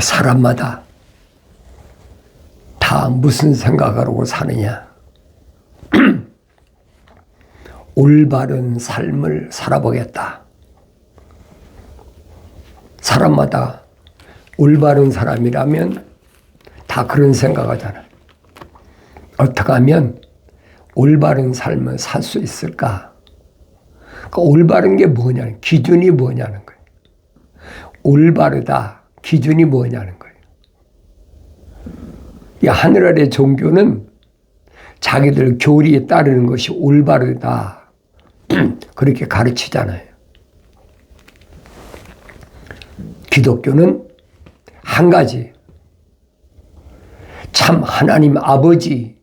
사람마다 다 무슨 생각하고 사느냐? 올바른 삶을 살아보겠다. 사람마다 올바른 사람이라면 다 그런 생각하잖아요. 어떻게 하면 올바른 삶을 살 수 있을까? 그 올바른 게 뭐냐는, 기준이 뭐냐는 거예요. 올바르다, 기준이 뭐냐는 거예요. 이 하늘 아래 종교는 자기들 교리에 따르는 것이 올바르다, 그렇게 가르치잖아요. 기독교는 한 가지, 참 하나님 아버지,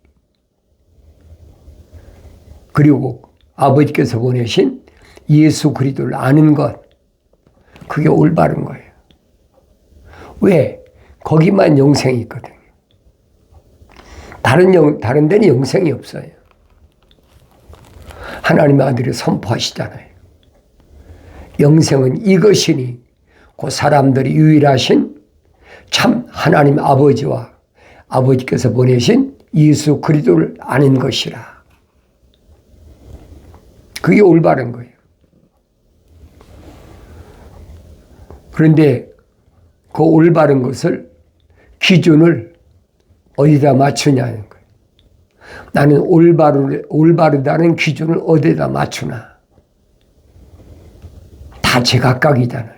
그리고 아버지께서 보내신 예수 그리스도를 아는 것, 그게 올바른 거예요. 왜? 거기만 영생이 있거든요. 다른 데는 영생이 없어요. 하나님의 아들이 선포하시잖아요. 영생은 이것이니 그 사람들이 유일하신 참 하나님 아버지와 아버지께서 보내신 예수 그리스도를 아는 것이라. 그게 올바른 거예요. 그런데 그 올바른 것을, 기준을 어디다 맞추냐는 거예요. 나는 올바르다는 기준을 어디다 맞추나. 다 제각각이잖아요.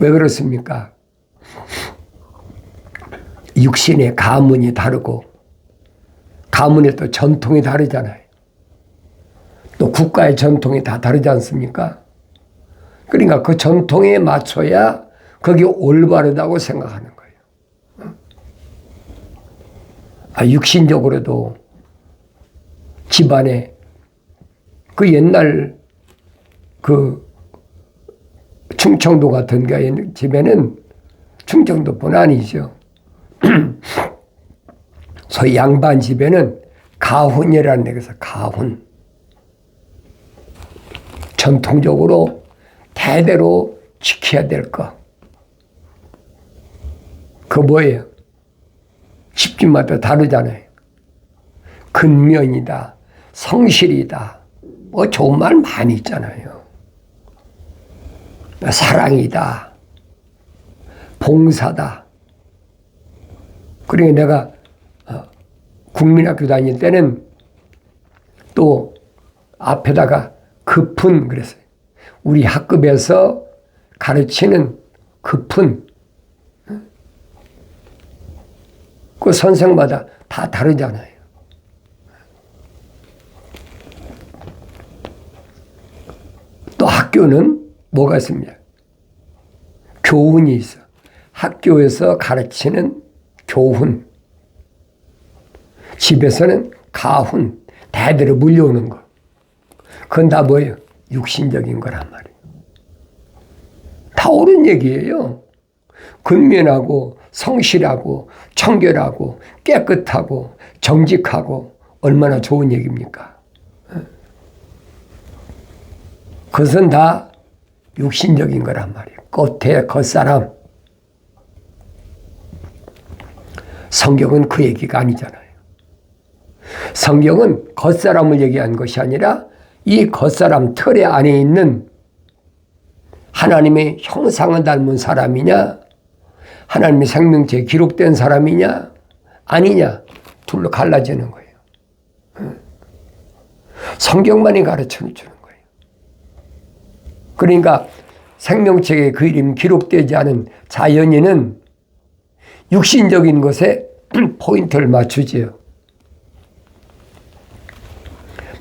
왜 그렇습니까? 육신의 가문이 다르고 가문의 또 전통이 다르잖아요. 또 국가의 전통이 다 다르지 않습니까? 그러니까 그 전통에 맞춰야 그게 올바르다고 생각하는 거예요. 육신적으로도 집안에 그 옛날 그 충청도 같은 집에는, 충청도뿐 아니죠. 소위 양반 집에는 가훈이라는 데서 가훈. 전통적으로 대대로 지켜야 될 것. 그 뭐예요? 집집마다 다르잖아요. 근면이다, 성실이다, 뭐 좋은 말 많이 있잖아요. 사랑이다, 봉사다. 그러니까 내가 국민학교 다닐 때는 또 앞에다가 급훈 그랬어요. 우리 학급에서 가르치는 급훈. 그 선생마다 다 다르잖아요. 또 학교는 뭐가 있습니까? 교훈이 있어. 학교에서 가르치는 교훈. 집에서는 가훈. 대대로 물려오는 거. 그건 다 뭐예요? 육신적인 거란 말이에요. 다 옳은 얘기예요. 근면하고 성실하고 청결하고 깨끗하고 정직하고 얼마나 좋은 얘기입니까? 그것은 다 육신적인 거란 말이에요. 겉에 겉사람. 성경은 그 얘기가 아니잖아요. 성경은 겉사람을 얘기한 것이 아니라 이 겉사람 틀에 안에 있는 하나님의 형상을 닮은 사람이냐, 하나님의 생명체에 기록된 사람이냐 아니냐, 둘로 갈라지는 거예요. 성경만이 가르쳐 주는 거예요. 그러니까 생명체에 그 이름 기록되지 않은 자연인은 육신적인 것에 포인트를 맞추지요.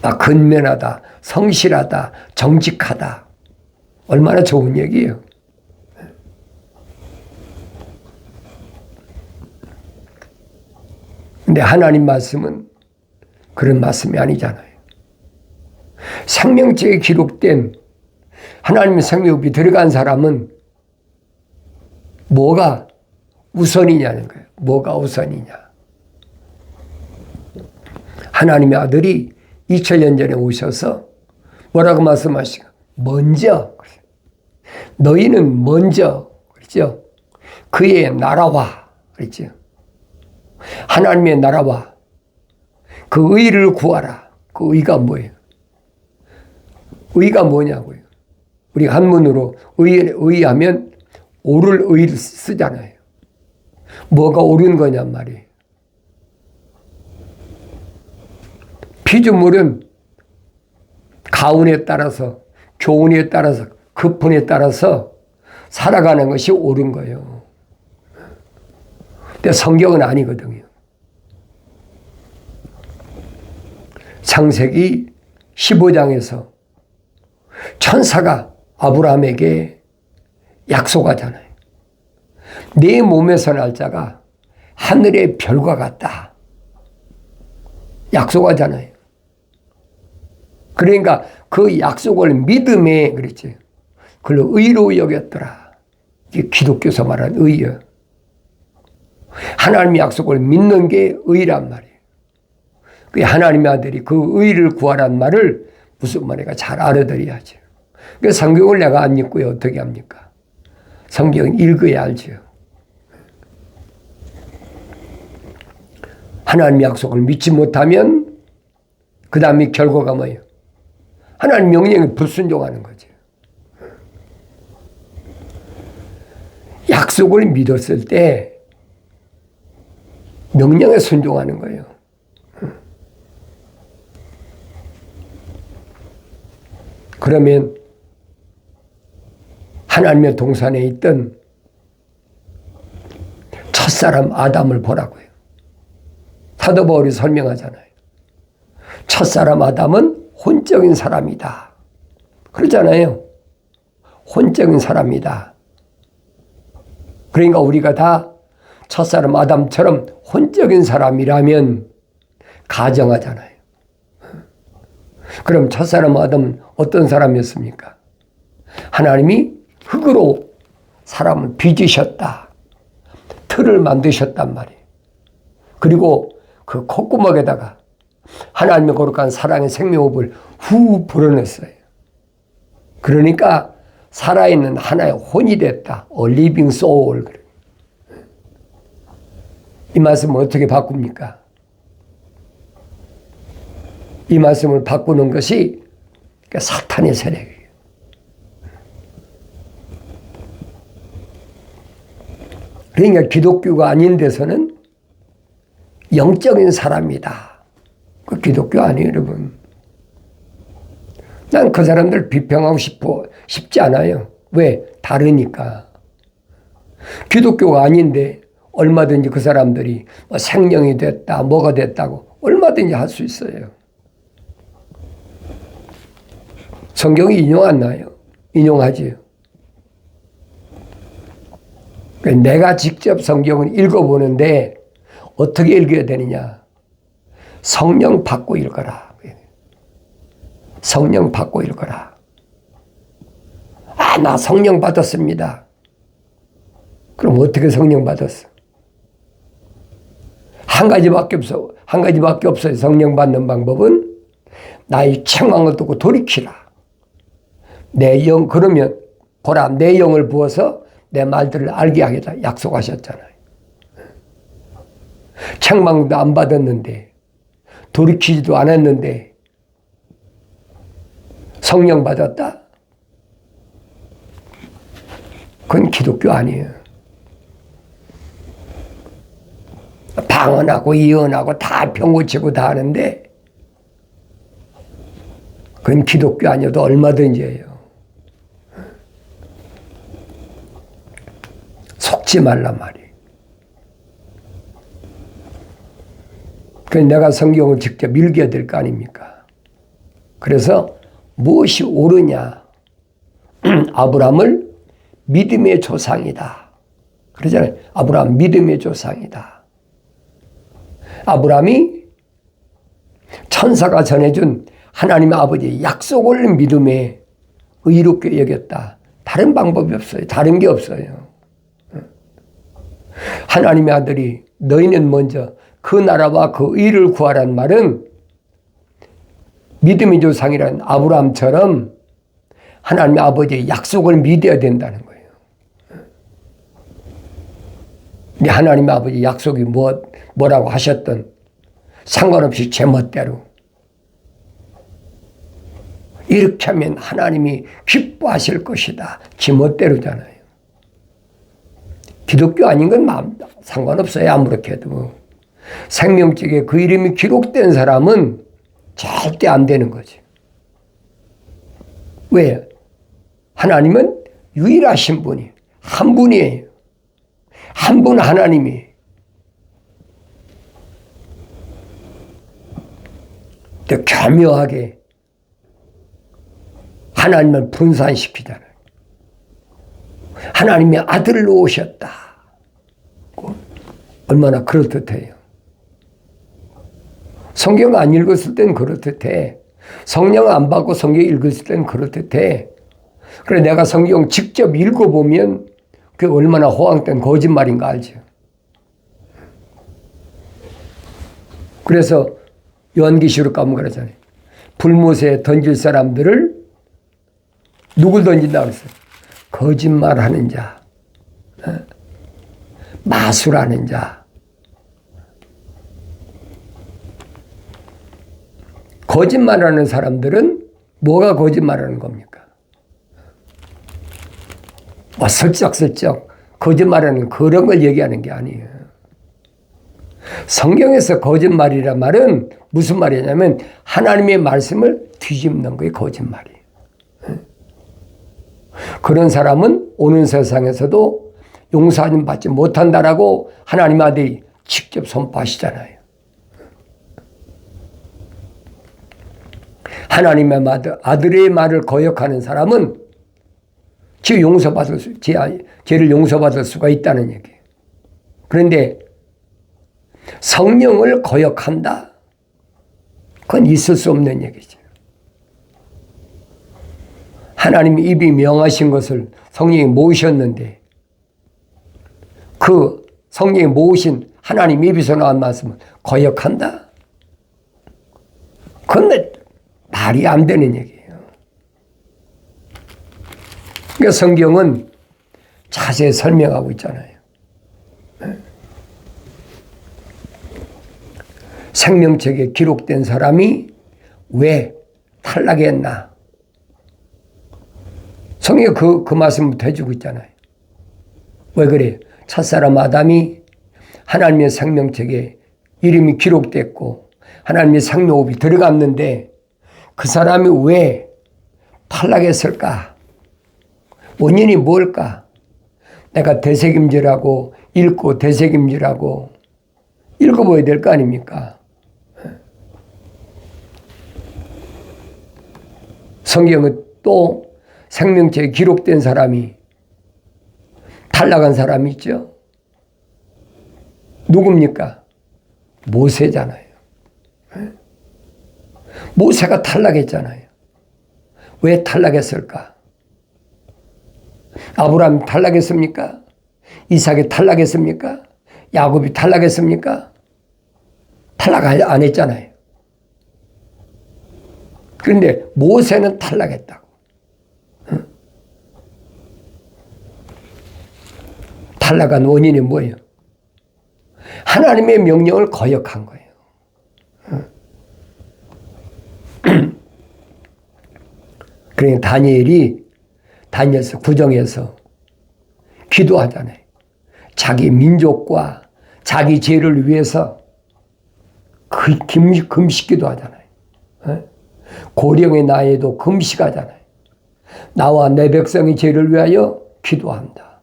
막 근면하다, 성실하다, 정직하다. 얼마나 좋은 얘기예요. 근데 하나님 말씀은 그런 말씀이 아니잖아요. 생명체에 기록된 하나님의 생명이 들어간 사람은 뭐가 우선이냐는 거예요. 뭐가 우선이냐. 하나님의 아들이 2000년 전에 오셔서 뭐라고 말씀하시고, 먼저, 너희는 먼저, 그렇죠? 그의 나라와 그랬죠. 하나님의 나라와 그 의를 구하라. 그 의가 뭐예요? 의가 뭐냐고요. 우리가 한문으로 의하면 옳을 의를 쓰잖아요. 뭐가 옳은 거냔 말이에요. 피조물은 가운에 따라서, 교훈에 따라서, 급훈에 따라서 살아가는 것이 옳은 거예요. 근데 성경은 아니거든요. 창세기 15장에서 천사가 아브라함에게 약속하잖아요. 네 몸에서 날 자가 하늘의 별과 같다. 약속하잖아요. 그러니까 그 약속을 믿음에 그랬지. 그걸 의로 여겼더라. 이게 기독교에서 말하는 의예요. 하나님의 약속을 믿는 게 의란 말이에요. 그 하나님의 아들이 그 의를 구하란 말을 무슨 말인가 잘 알아들어야죠. 그 성경을 내가 안 읽고요. 어떻게 합니까? 성경 읽어야 알죠. 하나님의 약속을 믿지 못하면 그 다음에 결과가 뭐예요? 하나님 명령에 불순종하는 거죠. 약속을 믿었을 때 명령에 순종하는 거예요. 그러면 하나님의 동산에 있던 첫사람 아담을 보라고요. 사도 바울이 설명하잖아요. 첫사람 아담은 혼적인 사람이다. 그러잖아요. 혼적인 사람이다. 그러니까 우리가 다 첫사람 아담처럼 혼적인 사람이라면 가정하잖아요. 그럼 첫사람 아담은 어떤 사람이었습니까? 하나님이 흙으로 사람을 빚으셨다. 틀을 만드셨단 말이에요. 그리고 그 콧구멍에다가 하나님의 거룩한 사랑의 생명호흡을 후 불어넣었어요. 그러니까 살아있는 하나의 혼이 됐다. A living soul. 이 말씀을 어떻게 바꿉니까? 이 말씀을 바꾸는 것이 사탄의 세력이에요. 그러니까 기독교가 아닌 데서는 영적인 사람이다. 그 기독교 아니에요, 여러분. 난 그 사람들 비평하고 싶지 않아요. 왜? 다르니까. 기독교가 아닌데 얼마든지 그 사람들이 뭐 생명이 됐다, 뭐가 됐다고 얼마든지 할 수 있어요. 성경이 인용 안 나요? 인용하지요. 내가 직접 성경을 읽어보는데 어떻게 읽어야 되느냐? 성령 받고 읽어라. 성령 받고 읽어라. 아, 나 성령 받았습니다. 그럼 어떻게 성령 받았어? 한 가지밖에 없어요. 성령 받는 방법은 나의 책망을 듣고 돌이키라. 그러면 보라, 내 영을 부어서 내 말들을 알게 하겠다. 약속하셨잖아요. 책망도 안 받았는데, 돌이키지도 않았는데, 성령 받았다? 그건 기독교 아니에요. 방언하고 예언하고 다 병 고치고 다 하는데, 그건 기독교 아니어도 얼마든지 해요. 속지 말란 말이에요. 그래서 내가 성경을 직접 읽어야 될 거 아닙니까? 그래서 무엇이 옳으냐? 아브라함을 믿음의 조상이다. 그러잖아요. 아브라함 믿음의 조상이다. 아브라함이 천사가 전해준 하나님의 아버지의 약속을 믿음에 의롭게 여겼다. 다른 방법이 없어요. 다른 게 없어요. 하나님의 아들이 너희는 먼저 그 나라와 그 의를 구하라는 말은 믿음의 조상이라는 아브라함처럼 하나님의 아버지의 약속을 믿어야 된다는 거예요. 근데 하나님 아버지 약속이 뭐라고 하셨던 상관없이 제멋대로 이렇게 하면 하나님이 기뻐하실 것이다. 제멋대로잖아요. 기독교 아닌 건 상관없어요. 아무렇게 해도. 생명책에 그 이름이 기록된 사람은 절대 안 되는 거지. 왜? 하나님은 유일하신 분이 한 분이에요. 한 분 하나님이. 또 교묘하게 하나님을 분산시키잖아요. 하나님의 아들로 오셨다. 얼마나 그럴듯해요. 성경 안 읽었을 땐 그럴듯해. 성령 안 받고 성경 읽었을 땐 그럴듯해. 그래 내가 성경 직접 읽어보면 그게 얼마나 호황된 거짓말인가 알죠. 그래서 요한계시록 가면 그러잖아요. 불못에 던질 사람들을 누굴 던진다 그랬어요? 거짓말하는 자, 마술하는 자. 거짓말하는 사람들은 뭐가 거짓말하는 겁니까? 슬쩍슬쩍 거짓말하는 그런 걸 얘기하는 게 아니에요. 성경에서 거짓말이란 말은 무슨 말이냐면 하나님의 말씀을 뒤집는 거예요. 거짓말이에요. 그런 사람은 오는 세상에서도 용서하심 받지 못한다라고 하나님 아들이 직접 선포하시잖아요. 하나님의 아들의 말을 거역하는 사람은 죄를 용서받을 수가 있다는 얘기예요. 그런데 성령을 거역한다? 그건 있을 수 없는 얘기죠. 하나님이 입이 명하신 것을 성령이 모으셨는데 그 성령이 모으신 하나님 입에서 나온 말씀을 거역한다? 그건 말이 안 되는 얘기예요. 그러니까 성경은 자세히 설명하고 있잖아요. 생명책에 기록된 사람이 왜 탈락했나? 성경이 그 말씀부터 해주고 있잖아요. 왜 그래? 첫사람 아담이 하나님의 생명책에 이름이 기록됐고 하나님의 생명호흡이 들어갔는데 그 사람이 왜 탈락했을까? 원인이 뭘까? 내가 되새김질하고 읽고 되새김질하고 읽어봐야 될 거 아닙니까? 성경은 또 생명책에 기록된 사람이 탈락한 사람이 있죠. 누굽니까? 모세잖아요. 모세가 탈락했잖아요. 왜 탈락했을까? 아브라함이 탈락했습니까? 이삭이 탈락했습니까? 야곱이 탈락했습니까? 탈락 안 했잖아요. 그런데 모세는 탈락했다고. 탈락한 원인이 뭐예요? 하나님의 명령을 거역한 거예요. 그러니까 다니엘서 9장에서 기도하잖아요. 자기 민족과 자기 죄를 위해서 금식기도 하잖아요. 고령의 나이에도 금식하잖아요. 나와 내 백성의 죄를 위하여 기도한다.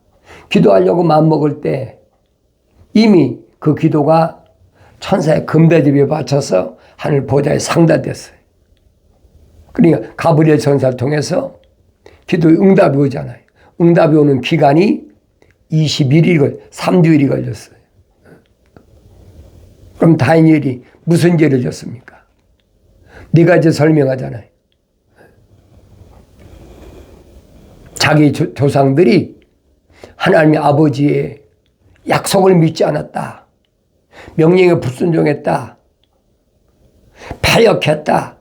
기도하려고 마음먹을 때 이미 그 기도가 천사의 금대접에 받쳐서 하늘 보좌에 상달됐어요. 그러니까 가브리엘 전사를 통해서 기도의 응답이 오잖아요. 응답이 오는 기간이 3주일이 걸렸어요. 그럼 다니엘이 무슨 죄를 졌습니까? 네 가지 설명하잖아요. 자기 조상들이 하나님의 아버지의 약속을 믿지 않았다. 명령에 불순종했다. 패역했다.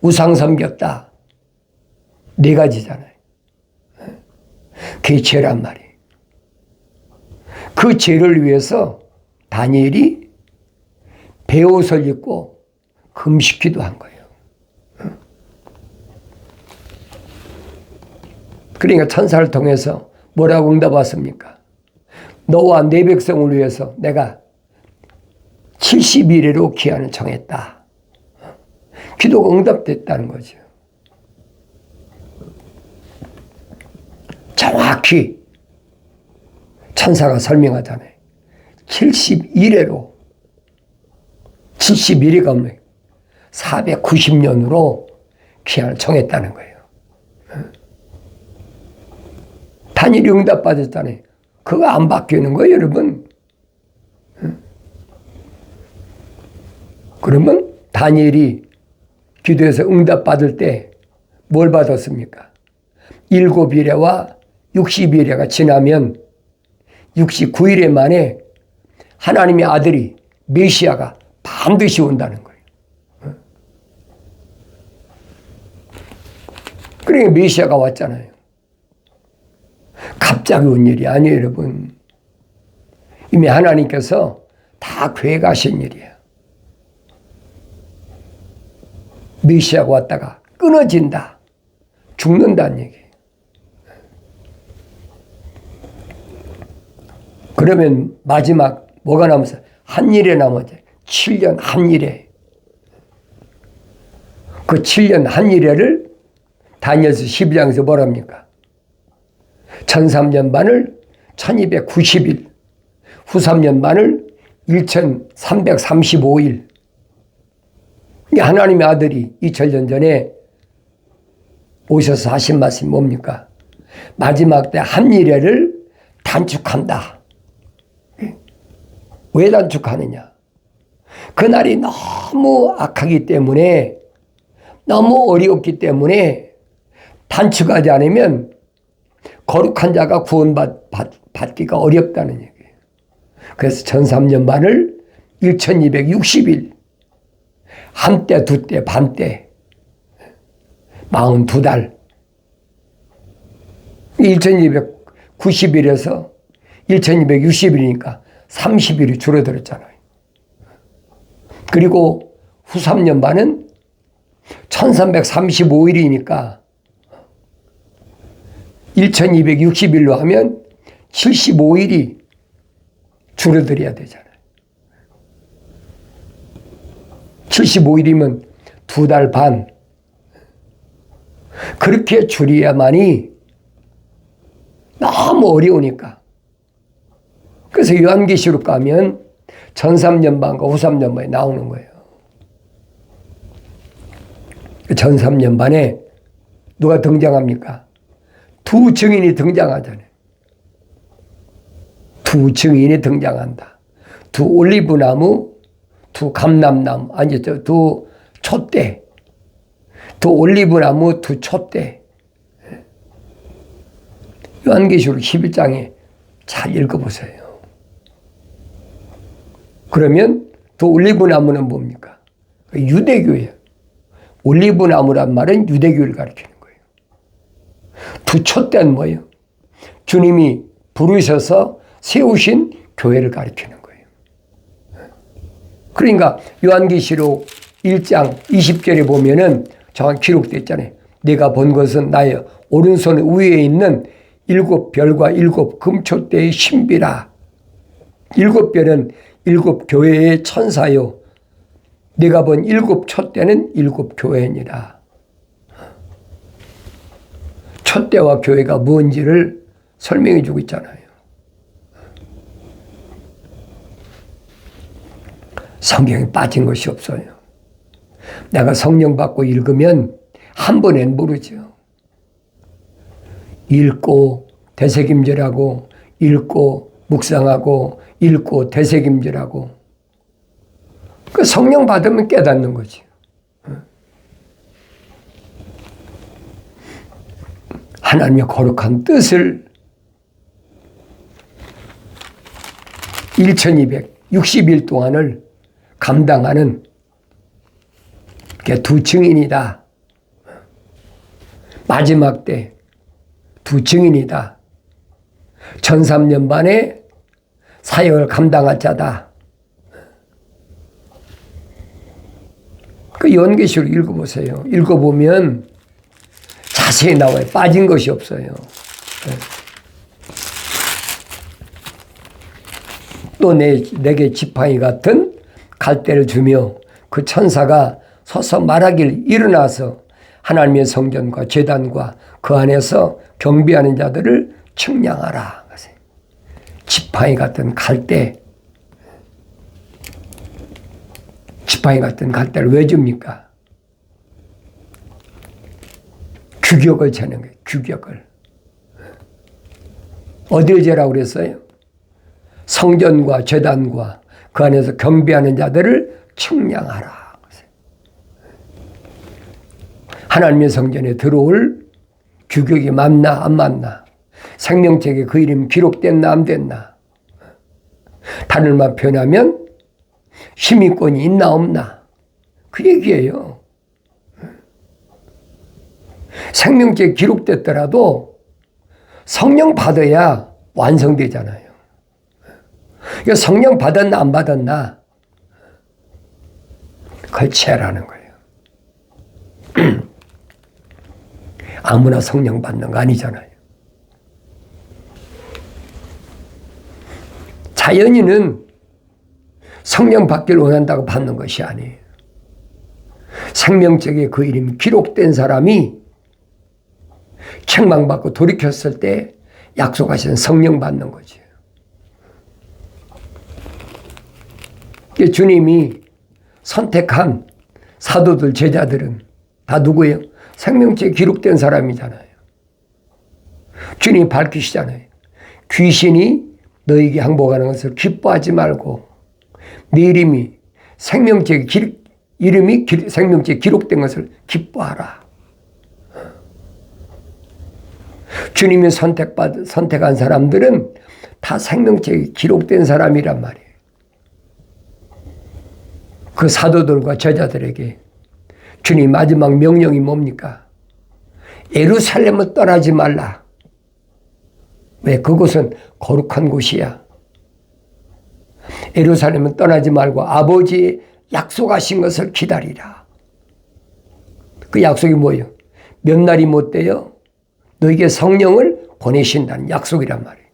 우상 섬겼다. 네 가지잖아요. 그게 죄란 말이에요. 그 죄를 위해서 다니엘이 베옷을 입고 금식기도 한 거예요. 그러니까 천사를 통해서 뭐라고 응답받습니까? 너와 내 백성을 위해서 내가 70일에로 기한을 정했다. 기도가 응답됐다는 거죠. 정확히 천사가 설명하잖아요. 71회로 71회가 없네. 490년으로 기한을 정했다는 거예요. 다니엘이 응답받았잖아요. 그거 안 바뀌는 거예요, 여러분. 그러면 다니엘이 기도해서 응답받을 때 뭘 받았습니까? 7일에와 60일에가 지나면 69일에 만에 하나님의 아들이 메시아가 반드시 온다는 거예요. 그러니까 메시아가 왔잖아요. 갑자기 온 일이 아니에요, 여러분. 이미 하나님께서 다 계획하신 일이에요. 메시아가 왔다가 끊어진다. 죽는다는 얘기예요. 그러면 마지막 뭐가 남았어요? 한 일에 남았죠. 7년 한 일에. 그 7년 한 일에를 다니엘서 12장에서 뭐랍니까? 1003년 반을 1290일, 후 3년 반을 1335일. 하나님의 아들이 2000년 전에 오셔서 하신 말씀이 뭡니까? 마지막 때 한 일회를 단축한다. 왜 단축하느냐? 그날이 너무 악하기 때문에, 너무 어려웠기 때문에 단축하지 않으면 거룩한 자가 구원받기가 어렵다는 얘기예요. 그래서 1003년 반을 1260일, 한때, 두때, 반때, 42달, 1290일에서 1260일이니까 30일이 줄어들었잖아요. 그리고 후 3년 반은 1335일이니까 1260일로 하면 75일이 줄어들어야 되잖아요. 75일이면 2달 반. 그렇게 줄여야만이 너무 어려우니까. 그래서 요한계시록 가면 전 3년 반과 후 3년 반에 나오는 거예요. 전 3년 반에 누가 등장합니까? 두 증인이 등장하잖아요. 두 증인이 등장한다. 두 올리브나무, 두 감람나무, 아니, 두 촛대. 두 올리브나무, 두 촛대. 요한계시록 11장에 잘 읽어보세요. 그러면 두 올리브나무는 뭡니까? 유대교예요. 올리브나무란 말은 유대교를 가리키는 거예요. 두 촛대는 뭐예요? 주님이 부르셔서 세우신 교회를 가리키는 거예요. 그러니까 요한계시록 1장 20절에 보면은 정확히 기록되어 있잖아요. 내가 본 것은 나의 오른손 위에 있는 7별과 7 금촛대의 신비라. 7별은 7 교회의 천사요. 내가 본 7 촛대는 7 교회니라. 촛대와 교회가 뭔지를 설명해 주고 있잖아요. 성경에 빠진 것이 없어요. 내가 성령 받고 읽으면 한 번엔 모르죠. 읽고 되새김질하고, 읽고 묵상하고, 읽고 되새김질하고. 그 성령 받으면 깨닫는 거지. 하나님의 거룩한 뜻을 1260일 동안을 감당하는 게 두 증인이다. 마지막 때 두 증인이다. 1003년 반에 사역을 감당할 자다. 그 요한계시록 읽어보세요. 읽어보면 자세히 나와요. 빠진 것이 없어요. 또 내게 지팡이 같은 갈대를 주며 그 천사가 서서 말하길 일어나서 하나님의 성전과 제단과 그 안에서 경비하는 자들을 측량하라. 지팡이 같은 갈대. 지팡이 같은 갈대를 왜 줍니까? 규격을 재는 거예요. 규격을. 어딜 재라고 그랬어요? 성전과 제단과 그 안에서 경비하는 자들을 측량하라. 하나님의 성전에 들어올 규격이 맞나 안 맞나, 생명책에 그 이름이 기록됐나 안 됐나, 다른 말 표현하면 심의권이 있나 없나, 그 얘기예요. 생명책에 기록됐더라도 성령 받아야 완성되잖아요. 그러니까 성령 받았나 안 받았나 그걸 체라는 거예요. 아무나 성령 받는 거 아니잖아요. 자연인은 성령 받기를 원한다고 받는 것이 아니에요. 생명책에 그 이름이 기록된 사람이 책망받고 돌이켰을 때 약속하신 성령 받는 거지. 주님이 선택한 사도들, 제자들은 다 누구예요? 생명책에 기록된 사람이잖아요. 주님이 밝히시잖아요. 귀신이 너에게 항복하는 것을 기뻐하지 말고 네 이름이 생명책에 기록된 것을 기뻐하라. 주님이 선택한 사람들은 다 생명책에 기록된 사람이란 말이에요. 그 사도들과 제자들에게 주님 마지막 명령이 뭡니까? 예루살렘을 떠나지 말라. 왜? 그곳은 거룩한 곳이야. 예루살렘을 떠나지 말고 아버지의 약속하신 것을 기다리라. 그 약속이 뭐예요? 몇 날이 못 돼요? 너에게 성령을 보내신다는 약속이란 말이에요.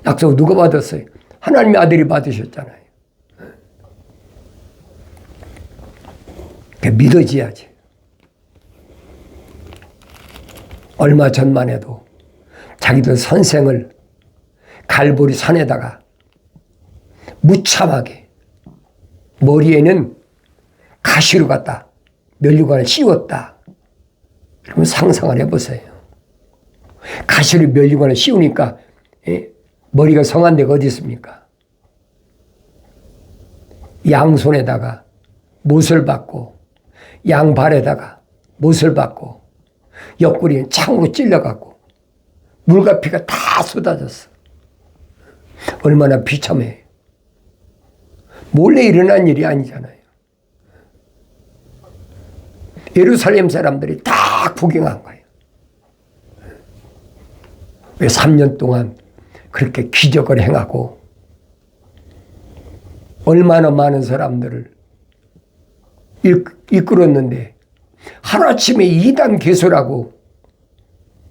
약속 누가 받았어요? 하나님의 아들이 받으셨잖아요. 믿어져야지. 얼마 전만 해도 자기들 선생을 갈보리 산에다가 무참하게 머리에는 가시로 갖다 면류관을 씌웠다. 그러면 상상을 해보세요. 가시로 면류관을 씌우니까 머리가 성한 데가 어디 있습니까? 양손에다가 못을 받고 양발에다가 못을 받고 옆구리에 창으로 찔러갖고 물과 피가 다 쏟아졌어. 얼마나 비참해. 몰래 일어난 일이 아니잖아요. 예루살렘 사람들이 다 구경한 거예요. 왜 3년 동안 그렇게 기적을 행하고 얼마나 많은 사람들을 이끌었는데 하루아침에 이단 개소라고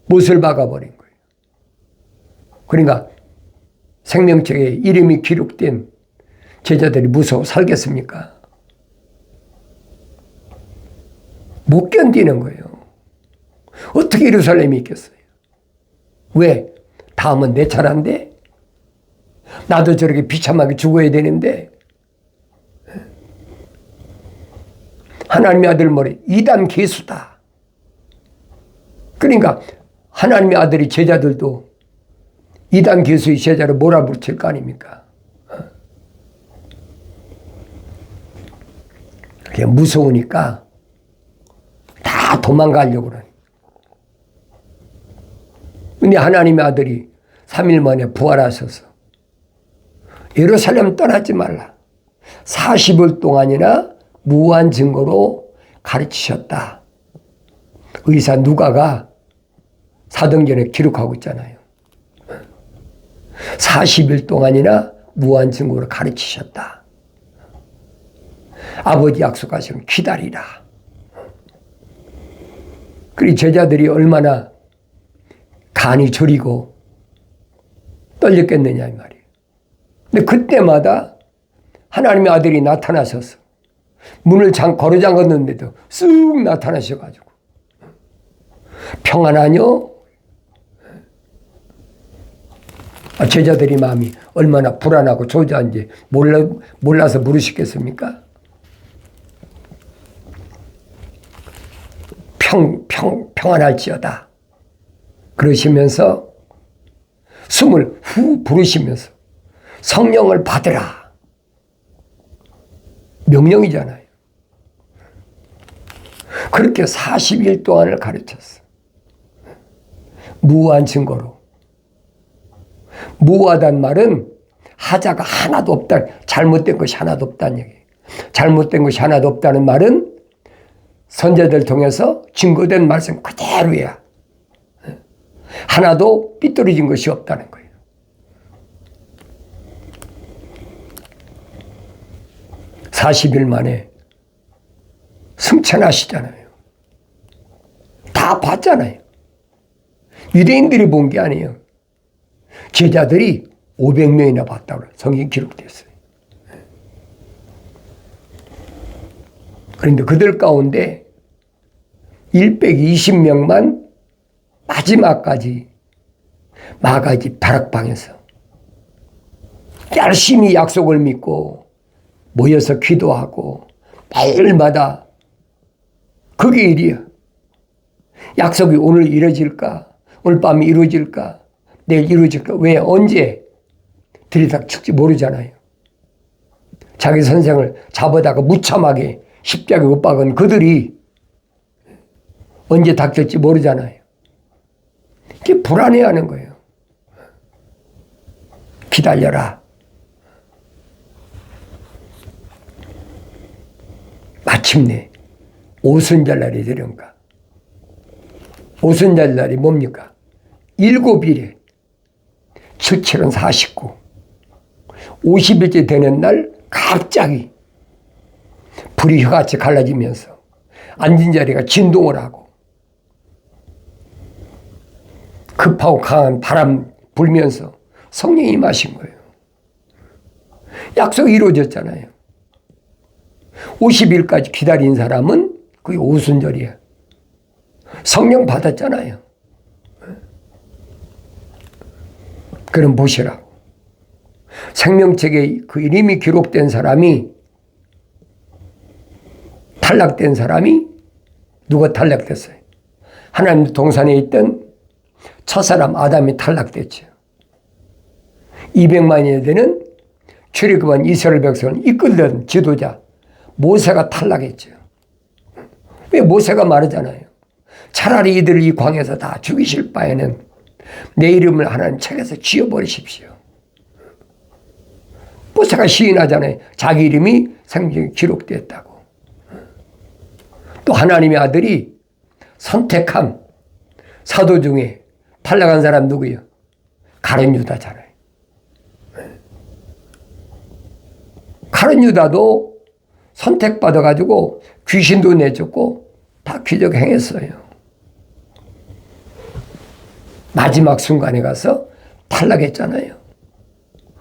못을 박아버린 거예요. 그러니까 생명책에 이름이 기록된 제자들이 무서워 살겠습니까? 못 견디는 거예요. 어떻게 예루살렘이 있겠어요? 왜? 다음은 내 차례인데? 나도 저렇게 비참하게 죽어야 되는데? 하나님의 아들 머리 이단 개수다. 그러니까 하나님의 아들이 제자들도 이단 개수의 제자를 몰아붙일 거 아닙니까? 그게 무서우니까 다 도망가려고 그러니. 근데 하나님의 아들이 3일 만에 부활하셔서 예루살렘 떠나지 말라. 40일 동안이나 무한 증거로 가르치셨다. 의사 누가가 사도행전에 기록하고 있잖아요. 40일 동안이나 무한 증거로 가르치셨다. 아버지 약속하시면 기다리라. 그리고 제자들이 얼마나 간이 저리고 떨렸겠느냐 이 말이에요. 근데 그때마다 하나님의 아들이 나타나셔서 문을 걸어 잠갔는데도 쑥 나타나셔가지고 평안하뇨? 제자들이 마음이 얼마나 불안하고 초조한지 몰라서 물으시겠습니까? 평안할지어다. 그러시면서 숨을 후 부르시면서 성령을 받으라. 명령이잖아요. 그렇게 40일 동안을 가르쳤어. 무한 증거로. 무하단 말은 하자가 하나도 없다. 잘못된 것이 하나도 없다는 얘기. 잘못된 것이 하나도 없다는 말은 선제들 통해서 증거된 말씀 그대로야. 하나도 삐뚤어진 것이 없다는 거예요. (40일) 만에 승천하시잖아요. 다 봤잖아요. 유대인들이 본 게 아니에요. 제자들이 500명이나 봤다고 성경에 기록됐어요. 그런데 그들 가운데 120명만 마지막까지 마가지 다락방에서 열심히 약속을 믿고 모여서 기도하고 매일마다 그게 일이야. 약속이 오늘 이루어질까? 오늘 밤에 이루어질까? 내일 이루어질까? 왜? 언제? 들이닥칠지 모르잖아요. 자기 선생을 잡아다가 무참하게 십자가에 못 박은 그들이 언제 닥칠지 모르잖아요. 그게 불안해하는 거예요. 기다려라. 마침내 오순절날이 되는가. 오순절날이 뭡니까? 7일에 7, 7은 49 50일째 되는 날 갑자기 불이 혀같이 갈라지면서 앉은 자리가 진동을 하고 급하고 강한 바람 불면서 성령이 임하신 거예요. 약속이 이루어졌잖아요. 50일까지 기다린 사람은 그게 오순절이야. 성령 받았잖아요. 그럼 보시라고. 생명책에 그 이름이 기록된 사람이 탈락된 사람이 누가 탈락됐어요? 하나님 동산에 있던 첫사람 아담이 탈락됐죠. 200만이 되는 출애굽한 이스라엘 백성을 이끌던 지도자 모세가 탈락했죠. 왜? 모세가 말하잖아요. 차라리 이들을 이 광에서 다 죽이실 바에는 내 이름을 하나님 책에서 지워버리십시오. 모세가 시인하잖아요. 자기 이름이 생명에 기록됐다고. 또 하나님의 아들이 선택한 사도 중에 탈락한 사람 누구예요? 가룟 유다잖아요. 가룟 유다도 선택받아가지고 귀신도 내줬고 다 기적 행했어요. 마지막 순간에 가서 탈락했잖아요.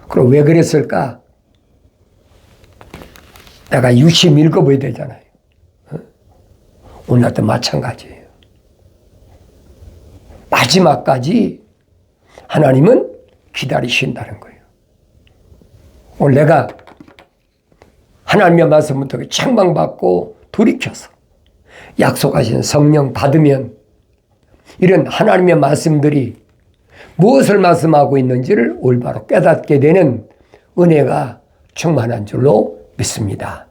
그럼 왜 그랬을까? 내가 유심 읽어봐야 되잖아요. 오늘도 마찬가지예요. 마지막까지 하나님은 기다리신다는 거예요. 오늘 내가 하나님의 말씀을 통해 책망받고 돌이켜서 약속하신 성령 받으면 이런 하나님의 말씀들이 무엇을 말씀하고 있는지를 올바로 깨닫게 되는 은혜가 충만한 줄로 믿습니다.